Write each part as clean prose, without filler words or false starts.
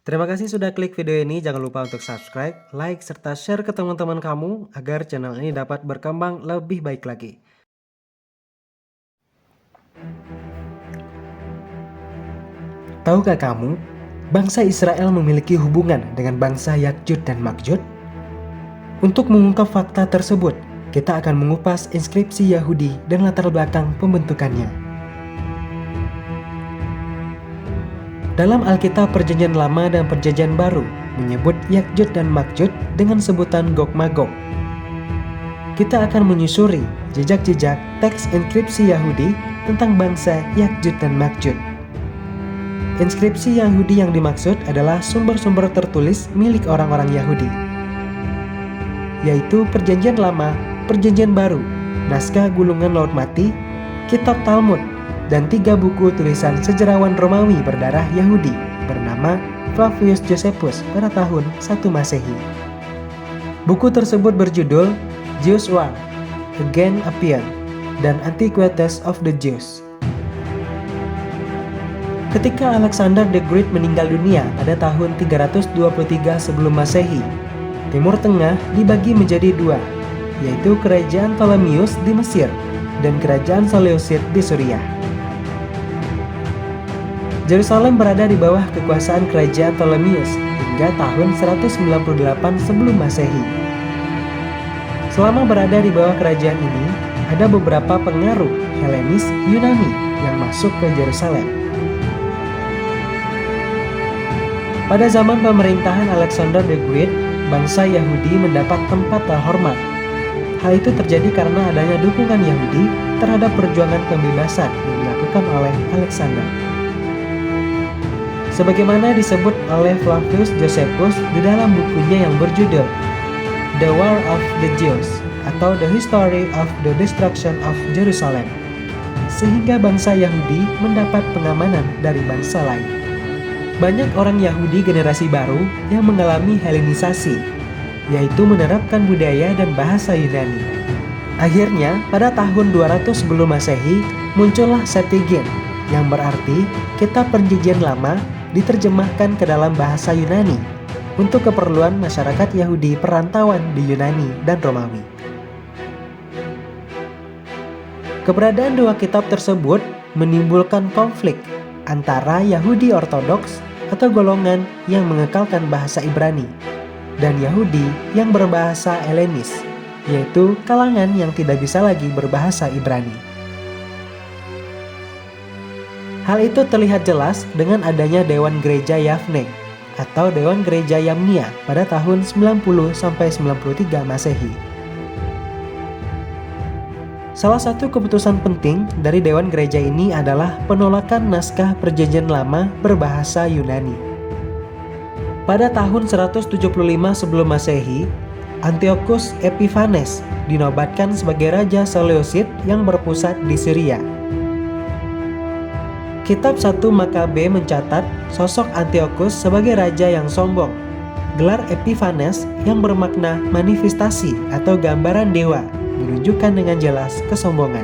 Terima kasih sudah klik video ini. Jangan lupa untuk subscribe, like, serta share ke teman-teman kamu agar channel ini dapat berkembang lebih baik lagi. Tahukah kamu, bangsa Israel memiliki hubungan dengan bangsa Yakjud dan Makjud? Untuk mengungkap fakta tersebut, kita akan mengupas inskripsi Yahudi dan latar belakang pembentukannya. Dalam Alkitab Perjanjian Lama dan Perjanjian Baru menyebut Yakjud dan Makjud dengan sebutan Gog Magog. Kita akan menyusuri jejak-jejak teks inskripsi Yahudi tentang bangsa Yakjud dan Makjud. Inskripsi Yahudi yang dimaksud adalah sumber-sumber tertulis milik orang-orang Yahudi, yaitu Perjanjian Lama, Perjanjian Baru, naskah gulungan Laut Mati, kitab Talmud, dan 3 buku tulisan sejarawan Romawi berdarah Yahudi bernama Flavius Josephus pada tahun 1 Masehi. Buku tersebut berjudul Jews War, Again Appeared, dan Antiquities of the Jews. Ketika Alexander the Great meninggal dunia pada tahun 323 sebelum Masehi, Timur Tengah dibagi menjadi 2, yaitu Kerajaan Ptolemeus di Mesir dan Kerajaan Seleucid di Suriah. Yerusalem berada di bawah kekuasaan Kerajaan Ptolemeus hingga tahun 198 sebelum Masehi. Selama berada di bawah kerajaan ini, ada beberapa pengaruh Helenis Yunani yang masuk ke Yerusalem. Pada zaman pemerintahan Alexander the Great, bangsa Yahudi mendapat tempat terhormat. Hal itu terjadi karena adanya dukungan Yahudi terhadap perjuangan pembebasan yang dilakukan oleh Alexander. Sebagaimana disebut oleh Flavius Josephus di dalam bukunya yang berjudul The War of the Jews atau The History of the Destruction of Jerusalem, sehingga bangsa Yahudi mendapat pengamanan dari bangsa lain. Banyak orang Yahudi generasi baru yang mengalami Helenisasi, yaitu menerapkan budaya dan bahasa Yunani. Akhirnya, pada tahun 200 sebelum Masehi, muncullah Septuagint, yang berarti kitab Perjanjian Lama diterjemahkan ke dalam bahasa Yunani untuk keperluan masyarakat Yahudi perantauan di Yunani dan Romawi. Keberadaan 2 kitab tersebut menimbulkan konflik antara Yahudi Ortodoks atau golongan yang mengekalkan bahasa Ibrani dan Yahudi yang berbahasa Helenis, yaitu kalangan yang tidak bisa lagi berbahasa Ibrani. Hal itu terlihat jelas dengan adanya Dewan Gereja Yavne atau Dewan Gereja Yamnia pada tahun 90-93 Masehi. Salah satu keputusan penting dari Dewan Gereja ini adalah penolakan naskah Perjanjian Lama berbahasa Yunani. Pada tahun 175 sebelum Masehi, Antiochus Epiphanes dinobatkan sebagai Raja Seleucid yang berpusat di Syria. Kitab 1 Makabe mencatat sosok Antiochus sebagai raja yang sombong. Gelar Epiphanes yang bermakna manifestasi atau gambaran dewa menunjukkan dengan jelas kesombongan.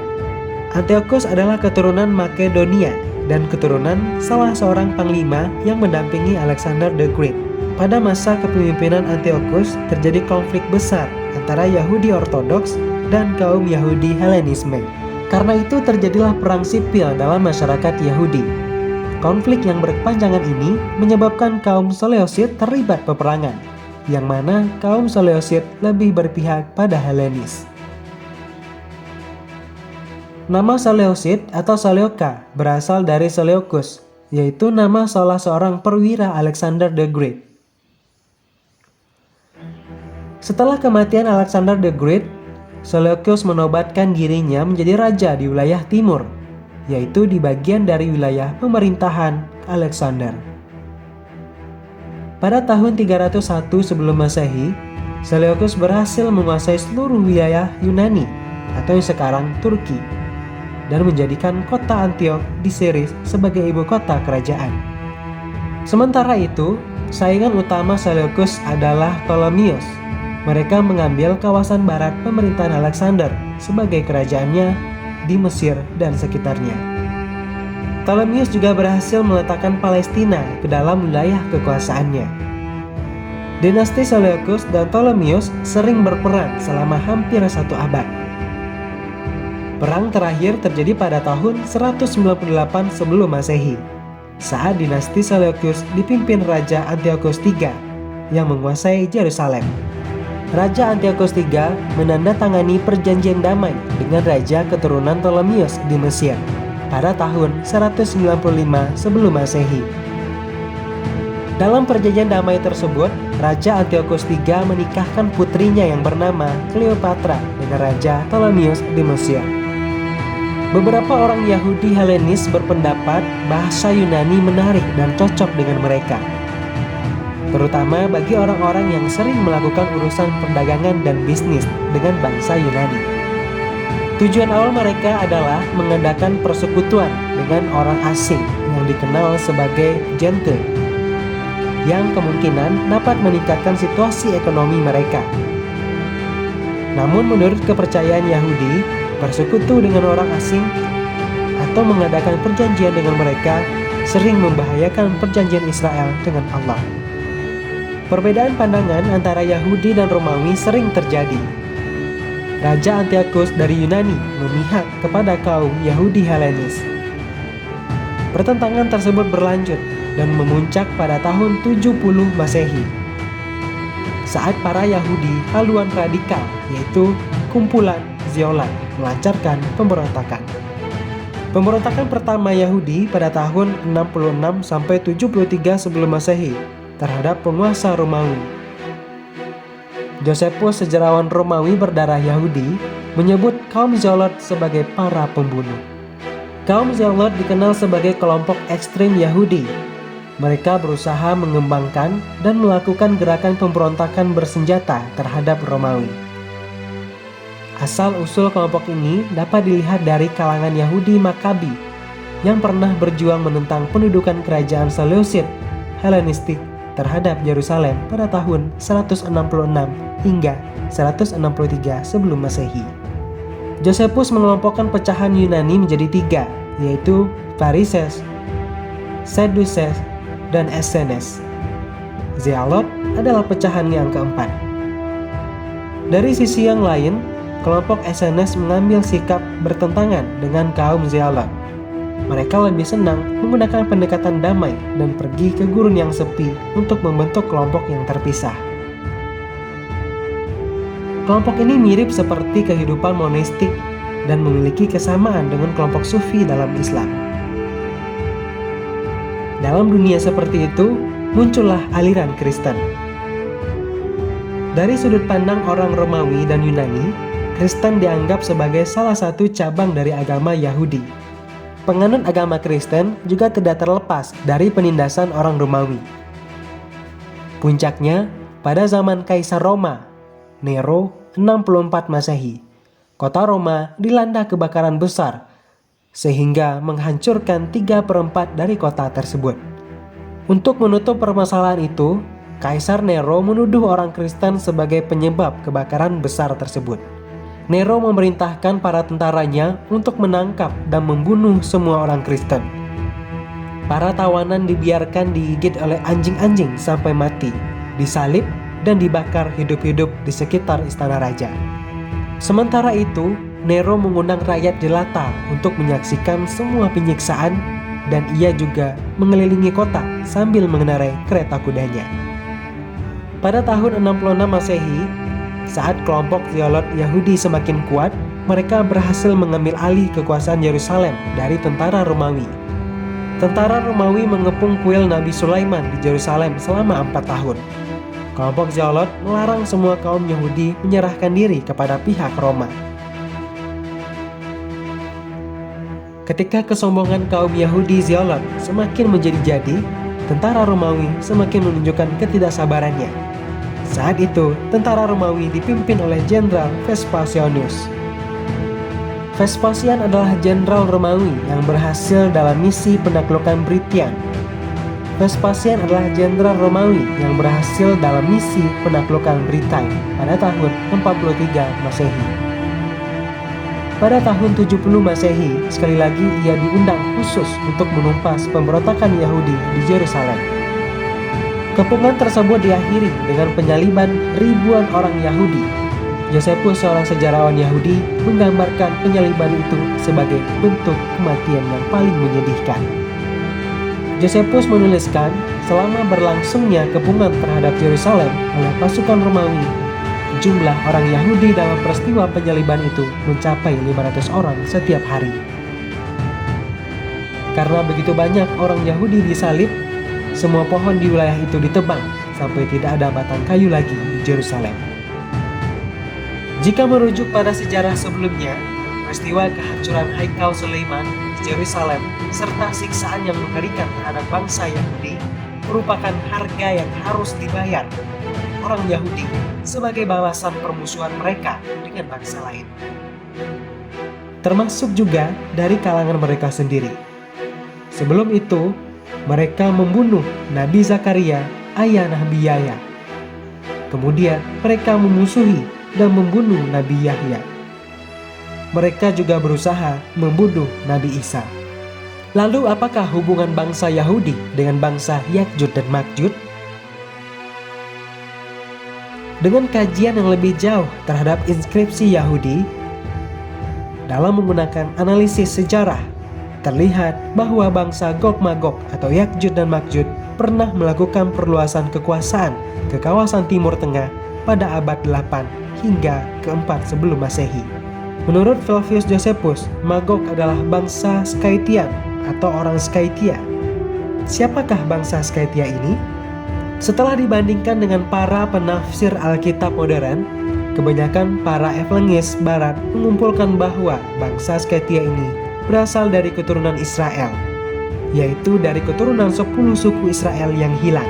Antiochus adalah keturunan Makedonia dan keturunan salah seorang panglima yang mendampingi Alexander the Great. Pada masa kepemimpinan Antiochus terjadi konflik besar antara Yahudi Ortodoks dan kaum Yahudi Helenisme. Karena itu terjadilah perang sipil dalam masyarakat Yahudi. Konflik yang berkepanjangan ini menyebabkan kaum Seleucid terlibat peperangan, yang mana kaum Seleucid lebih berpihak pada Helenis. Nama Seleucid atau Seleuka berasal dari Seleucus, yaitu nama salah seorang perwira Alexander the Great. Setelah kematian Alexander the Great, Seleucus menobatkan dirinya menjadi raja di wilayah timur, yaitu di bagian dari wilayah pemerintahan Alexander. Pada tahun 301 sebelum Masehi, Seleucus berhasil menguasai seluruh wilayah Yunani atau yang sekarang Turki, dan menjadikan kota Antiok di Siris sebagai ibu kota kerajaan. Sementara itu, saingan utama Seleucus adalah Ptolemeus. Mereka mengambil kawasan barat pemerintahan Alexander sebagai kerajaannya di Mesir dan sekitarnya. Ptolemeus juga berhasil meletakkan Palestina ke dalam wilayah kekuasaannya. Dinasti Seleucus dan Ptolemeus sering berperang selama hampir 1 abad. Perang terakhir terjadi pada tahun 198 sebelum Masehi, saat dinasti Seleucus dipimpin Raja Antiochus III yang menguasai Yerusalem. Raja Antiochus III menandatangani perjanjian damai dengan Raja keturunan Ptolemeus di Mesir pada tahun 195 sebelum Masehi. Dalam perjanjian damai tersebut, Raja Antiochus III menikahkan putrinya yang bernama Cleopatra dengan Raja Ptolemeus di Mesir. Beberapa orang Yahudi Helenis berpendapat bahasa Yunani menarik dan cocok dengan mereka, terutama bagi orang-orang yang sering melakukan urusan perdagangan dan bisnis dengan bangsa Yunani. Tujuan awal mereka adalah mengadakan persekutuan dengan orang asing yang dikenal sebagai Gentile, yang kemungkinan dapat meningkatkan situasi ekonomi mereka. Namun menurut kepercayaan Yahudi, bersekutu dengan orang asing atau mengadakan perjanjian dengan mereka sering membahayakan perjanjian Israel dengan Allah. Perbedaan pandangan antara Yahudi dan Romawi sering terjadi. Raja Antiochus dari Yunani memihak kepada kaum Yahudi Helenis. Pertentangan tersebut berlanjut dan memuncak pada tahun 70 Masehi, saat para Yahudi haluan radikal, yaitu kumpulan Zeolat, melancarkan pemberontakan. Pemberontakan pertama Yahudi pada tahun 66 sampai 73 sebelum Masehi terhadap penguasa Romawi. Josephus, sejarawan Romawi berdarah Yahudi, menyebut kaum Zealot sebagai para pembunuh. Kaum Zealot dikenal sebagai kelompok ekstrim Yahudi. Mereka berusaha mengembangkan dan melakukan gerakan pemberontakan bersenjata terhadap Romawi. Asal-usul kelompok ini dapat dilihat dari kalangan Yahudi Makabi yang pernah berjuang menentang pendudukan kerajaan Seleucid Helenistik terhadap Yerusalem pada tahun 166 hingga 163 sebelum Masehi. Josephus mengelompokkan pecahan Yunani menjadi 3, yaitu Pharises, Sadducees, dan Essenes. Zealot adalah pecahan yang keempat. Dari sisi yang lain, kelompok Essenes mengambil sikap bertentangan dengan kaum Zealot. Mereka lebih senang menggunakan pendekatan damai dan pergi ke gurun yang sepi untuk membentuk kelompok yang terpisah. Kelompok ini mirip seperti kehidupan monistik dan memiliki kesamaan dengan kelompok sufi dalam Islam. Dalam dunia seperti itu, muncullah aliran Kristen. Dari sudut pandang orang Romawi dan Yunani, Kristen dianggap sebagai salah satu cabang dari agama Yahudi. Penganut agama Kristen juga tidak terlepas dari penindasan orang Romawi. Puncaknya, pada zaman Kaisar Roma, Nero 64 Masehi, kota Roma dilanda kebakaran besar, sehingga menghancurkan 3/4 dari kota tersebut. Untuk menutup permasalahan itu, Kaisar Nero menuduh orang Kristen sebagai penyebab kebakaran besar tersebut. Nero memerintahkan para tentaranya untuk menangkap dan membunuh semua orang Kristen. Para tawanan dibiarkan digigit oleh anjing-anjing sampai mati, disalib, dan dibakar hidup-hidup di sekitar istana raja. Sementara itu, Nero mengundang rakyat jelata untuk menyaksikan semua penyiksaan, dan ia juga mengelilingi kota sambil mengendarai kereta kudanya. Pada tahun 66 Masehi, saat kelompok Zealot Yahudi semakin kuat, mereka berhasil mengambil alih kekuasaan Yerusalem dari tentara Romawi. Tentara Romawi mengepung kuil Nabi Sulaiman di Yerusalem selama 4 tahun. Kelompok Zealot melarang semua kaum Yahudi menyerahkan diri kepada pihak Roma. Ketika kesombongan kaum Yahudi Zealot semakin menjadi-jadi, tentara Romawi semakin menunjukkan ketidaksabarannya. Saat itu, tentara Romawi dipimpin oleh Jenderal Vespasianus. Vespasian adalah jenderal Romawi yang berhasil dalam misi penaklukan Britian. Vespasian adalah jenderal Romawi yang berhasil dalam misi penaklukan Britain pada tahun 43 Masehi. Pada tahun 70 Masehi, sekali lagi ia diundang khusus untuk menumpas pemberontakan Yahudi di Yerusalem. Kepungan tersebut diakhiri dengan penyaliban ribuan orang Yahudi. Josephus, seorang sejarawan Yahudi, menggambarkan penyaliban itu sebagai bentuk kematian yang paling menyedihkan. Josephus menuliskan, selama berlangsungnya kepungan terhadap Yerusalem oleh pasukan Romawi, jumlah orang Yahudi dalam peristiwa penyaliban itu mencapai 500 orang setiap hari. Karena begitu banyak orang Yahudi disalib, semua pohon di wilayah itu ditebang sampai tidak ada batang kayu lagi di Yerusalem. Jika merujuk pada sejarah sebelumnya, peristiwa kehancuran Haikal Sulaiman di Yerusalem serta siksaan yang mengerikan terhadap bangsa Yahudi merupakan harga yang harus dibayar orang Yahudi sebagai balasan permusuhan mereka dengan bangsa lain. Termasuk juga dari kalangan mereka sendiri. Sebelum itu, mereka membunuh Nabi Zakaria, ayah Nabi Yahya. Kemudian mereka memusuhi dan membunuh Nabi Yahya. Mereka juga berusaha membunuh Nabi Isa. Lalu apakah hubungan bangsa Yahudi dengan bangsa Yakjud dan Makjud? Dengan kajian yang lebih jauh terhadap inskripsi Yahudi, dalam menggunakan analisis sejarah, terlihat bahwa bangsa Gog-Magog atau Yakjud dan Makjud pernah melakukan perluasan kekuasaan ke kawasan Timur Tengah pada abad 8 hingga ke-4 sebelum Masehi. Menurut Flavius Josephus, Magog adalah bangsa Skythian atau orang Skythia. Siapakah bangsa Skythia ini? Setelah dibandingkan dengan para penafsir Alkitab modern, kebanyakan para evangelis barat mengumpulkan bahwa bangsa Skythia ini berasal dari keturunan Israel, yaitu dari keturunan 10 suku Israel yang hilang,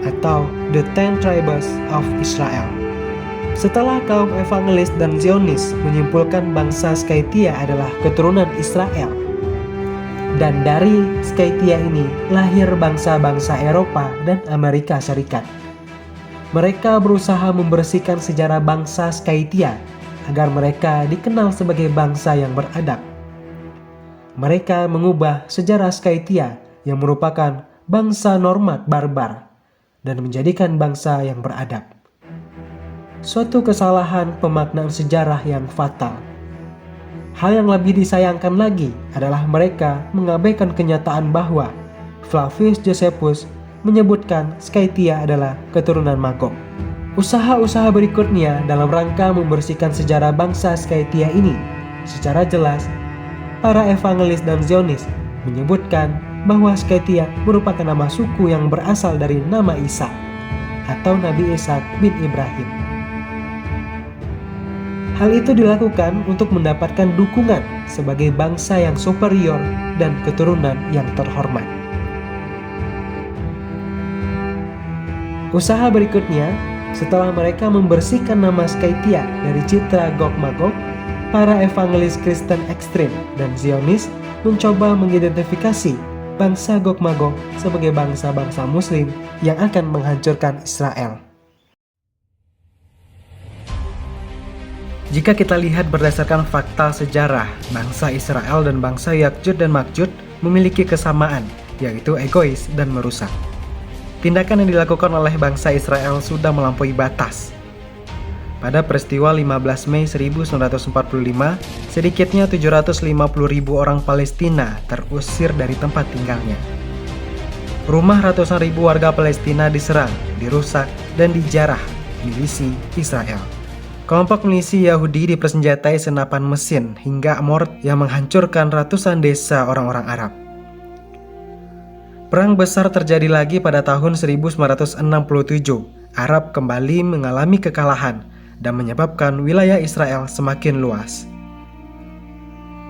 atau the 10 tribes of Israel. Setelah kaum evangelis dan Zionis menyimpulkan bangsa Skythia adalah keturunan Israel, dan dari Skythia ini lahir bangsa-bangsa Eropa dan Amerika Serikat. Mereka berusaha membersihkan sejarah bangsa Skythia agar mereka dikenal sebagai bangsa yang beradab. Mereka mengubah sejarah Skythia yang merupakan bangsa Normad barbar dan menjadikan bangsa yang beradab. Suatu kesalahan pemaknaan sejarah yang fatal. Hal yang lebih disayangkan lagi adalah mereka mengabaikan kenyataan bahwa Flavius Josephus menyebutkan Skythia adalah keturunan Magog. Usaha-usaha berikutnya dalam rangka membersihkan sejarah bangsa Skythia ini secara jelas, para evangelis dan Zionis menyebutkan bahwa Skythia merupakan nama suku yang berasal dari nama Isa atau Nabi Ishak bin Ibrahim. Hal itu dilakukan untuk mendapatkan dukungan sebagai bangsa yang superior dan keturunan yang terhormat. Usaha berikutnya, setelah mereka membersihkan nama Skythia dari citra Gog-Magog, para evangelis Kristen ekstrem dan Zionis mencoba mengidentifikasi bangsa Gog-Magog sebagai bangsa-bangsa Muslim yang akan menghancurkan Israel. Jika kita lihat berdasarkan fakta sejarah, bangsa Israel dan bangsa Yakjud dan Makjud memiliki kesamaan, yaitu egois dan merusak. Tindakan yang dilakukan oleh bangsa Israel sudah melampaui batas. Pada peristiwa 15 Mei 1945, sedikitnya 750.000 orang Palestina terusir dari tempat tinggalnya. Rumah ratusan ribu warga Palestina diserang, dirusak, dan dijarah milisi Israel. Kelompok milisi Yahudi dipersenjatai senapan mesin hingga mortir yang menghancurkan ratusan desa orang-orang Arab. Perang besar terjadi lagi pada tahun 1967. Arab kembali mengalami kekalahan dan menyebabkan wilayah Israel semakin luas.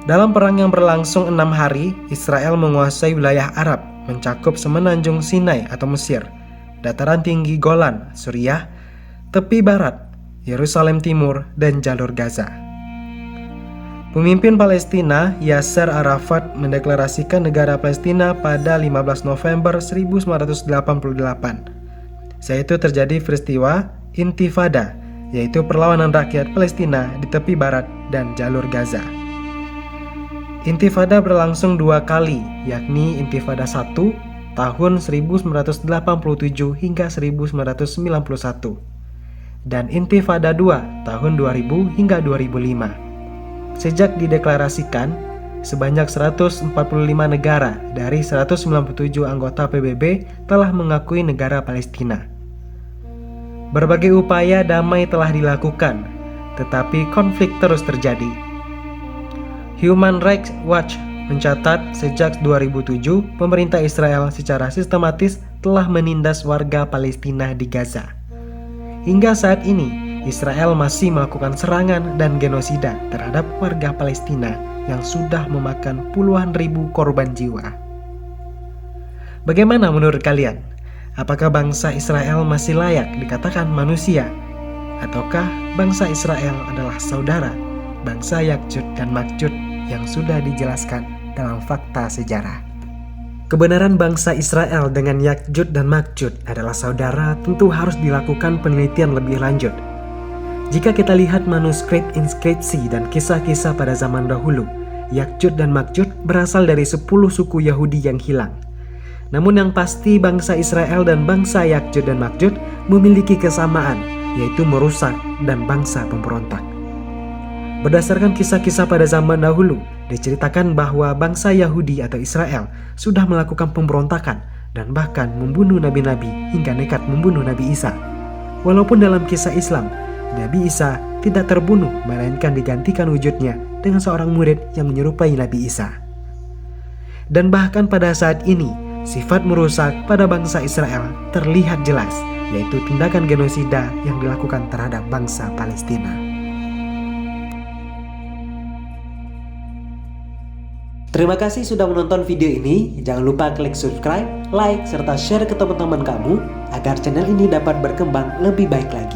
Dalam perang yang berlangsung 6 hari, Israel menguasai wilayah Arab, mencakup semenanjung Sinai atau Mesir, dataran tinggi Golan, Suriah, tepi barat, Yerusalem Timur, dan jalur Gaza. Pemimpin Palestina, Yasser Arafat, mendeklarasikan negara Palestina pada 15 November 1988. Saat itu terjadi peristiwa Intifada yaitu perlawanan rakyat Palestina di tepi barat dan jalur Gaza. Intifada berlangsung 2 kali, yakni Intifada 1 tahun 1987 hingga 1991 dan Intifada 2 tahun 2000 hingga 2005. Sejak dideklarasikan, sebanyak 145 negara dari 197 anggota PBB telah mengakui negara Palestina. Berbagai upaya damai telah dilakukan, tetapi konflik terus terjadi. Human Rights Watch mencatat sejak 2007, pemerintah Israel secara sistematis telah menindas warga Palestina di Gaza. Hingga saat ini, Israel masih melakukan serangan dan genosida terhadap warga Palestina yang sudah memakan puluhan ribu korban jiwa. Bagaimana menurut kalian? Apakah bangsa Israel masih layak dikatakan manusia? Ataukah bangsa Israel adalah saudara bangsa Yakjud dan Makjud yang sudah dijelaskan dalam fakta sejarah? Kebenaran bangsa Israel dengan Yakjud dan Makjud adalah saudara tentu harus dilakukan penelitian lebih lanjut. Jika kita lihat manuskrip inskripsi dan kisah-kisah pada zaman dahulu, Yakjud dan Makjud berasal dari 10 suku Yahudi yang hilang. Namun yang pasti bangsa Israel dan bangsa Yakjud dan Makjud memiliki kesamaan, yaitu merusak dan bangsa pemberontak. Berdasarkan kisah-kisah pada zaman dahulu, diceritakan bahwa bangsa Yahudi atau Israel sudah melakukan pemberontakan dan bahkan membunuh nabi-nabi hingga nekat membunuh Nabi Isa. Walaupun dalam kisah Islam, Nabi Isa tidak terbunuh melainkan digantikan wujudnya dengan seorang murid yang menyerupai Nabi Isa. Dan bahkan pada saat ini, sifat merusak pada bangsa Israel terlihat jelas, yaitu tindakan genosida yang dilakukan terhadap bangsa Palestina. Terima kasih sudah menonton video ini. Jangan lupa klik subscribe, like, serta share ke teman-teman kamu agar channel ini dapat berkembang lebih baik lagi.